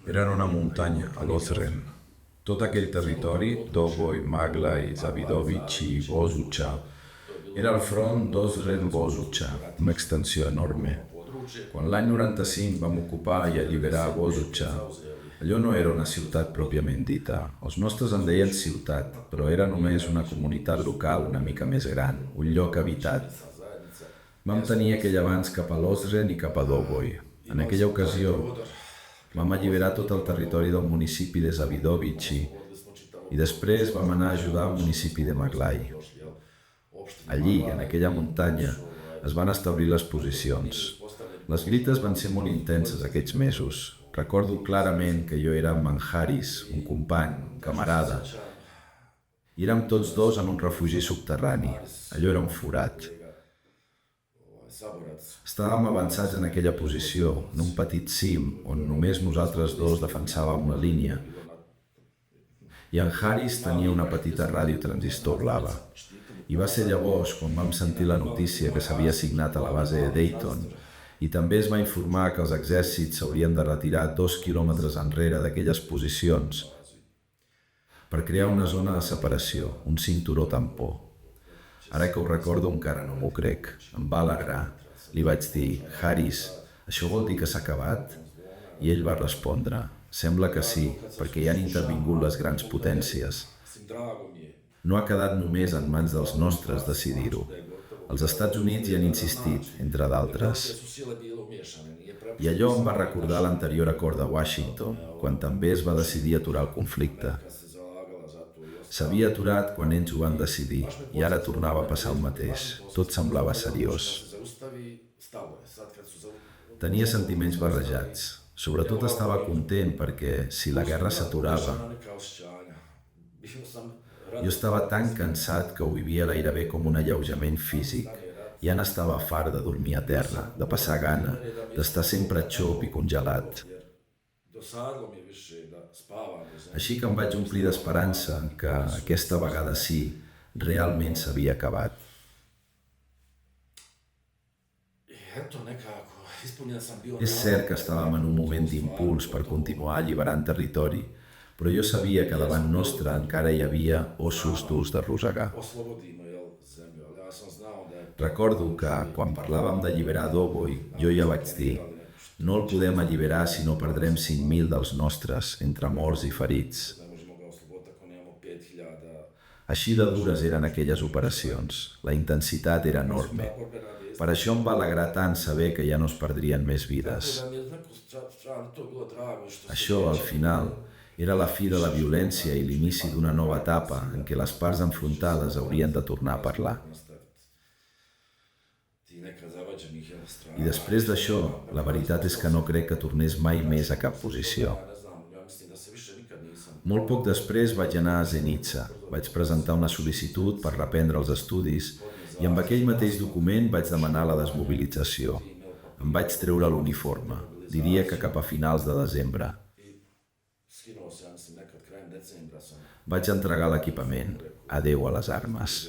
Era en una muntanya, a Lothringen. Tot aquell territori, Doboj, Maglaj, Zavidović i Gozuća, era el front d'Osred-Gozuća, una extensió enorme. Quan l'any 95 vam ocupar i alliberar Gozuća, allò no era una ciutat pròpiament dita. Els nostres en deien ciutat, però era només una comunitat local una mica més gran, un lloc habitat. Vam tenir aquell avanç cap a Lozren i cap a Doboj. En aquella ocasió vam alliberar tot el territori del municipi de Zavidović i després vam anar a ajudar al municipi de Maglaj. Allí, en aquella muntanya, es van establir les posicions. Les lluites van ser molt intenses aquells mesos. Recordo clarament que jo era amb en Haris, un company, un camarada. I érem tots dos en un refugi subterrani. Allò era un forat. Estàvem avançats en aquella posició, en un petit cim, on només nosaltres dos defensàvem la línia. I en Haris tenia una petita ràdio transistor blava. I va ser llavors quan vam sentir la notícia que s'havia assignat a la base de Dayton i també es va informar que els exèrcits s'haurien de retirar 2 quilòmetres enrere d'aquelles posicions per crear una zona de separació, un cinturó tampó. Ara que ho recordo encara no m'ho crec. Em va alegrar. Li vaig dir, Haris, això vol dir que s'ha acabat? I ell va respondre, sembla que sí, perquè hi han intervingut les grans potències. No ha quedat només en mans dels nostres decidir-ho. Els Estats Units hi han insistit, entre d'altres. I allò em va recordar l'anterior acord de Washington, quan també es va decidir aturar el conflicte. S'havia aturat quan ells ho van decidir i ara tornava a passar el mateix. Tot semblava seriós. Tenia sentiments barrejats. Sobretot estava content perquè, si la guerra s'aturava, jo estava tan cansat que ho vivia gairebé com un alleujament físic. Ja n'estava fart de dormir a terra, de passar gana, d'estar sempre xop i congelat. Així que em vaig omplir d'esperança que aquesta vegada sí, realment s'havia acabat. És cert que estàvem en un moment d'impuls per continuar alliberant territori, però jo sabia que davant nostre encara hi havia ossos durs de rosegar. Recordo que, quan parlàvem d'alliberar Doboj, jo ja vaig dir no el podem alliberar si no perdrem 5.000 dels nostres, entre morts i ferits. Així de dures eren aquelles operacions. La intensitat era enorme. Per això em va alegrar tant saber que ja no es perdrien més vides. Això, al final, era la fi de la violència i l'inici d'una nova etapa en què les parts enfrontades haurien de tornar a parlar. I després d'això, la veritat és que no crec que tornés mai més a cap posició. Molt poc després vaig anar a Zenica, vaig presentar una sol·licitud per reprendre els estudis i amb aquell mateix document vaig demanar la desmobilització. Em vaig treure l'uniforme, diria que cap a finals de desembre. Vaig entregar l'equipament. Adéu a les armes.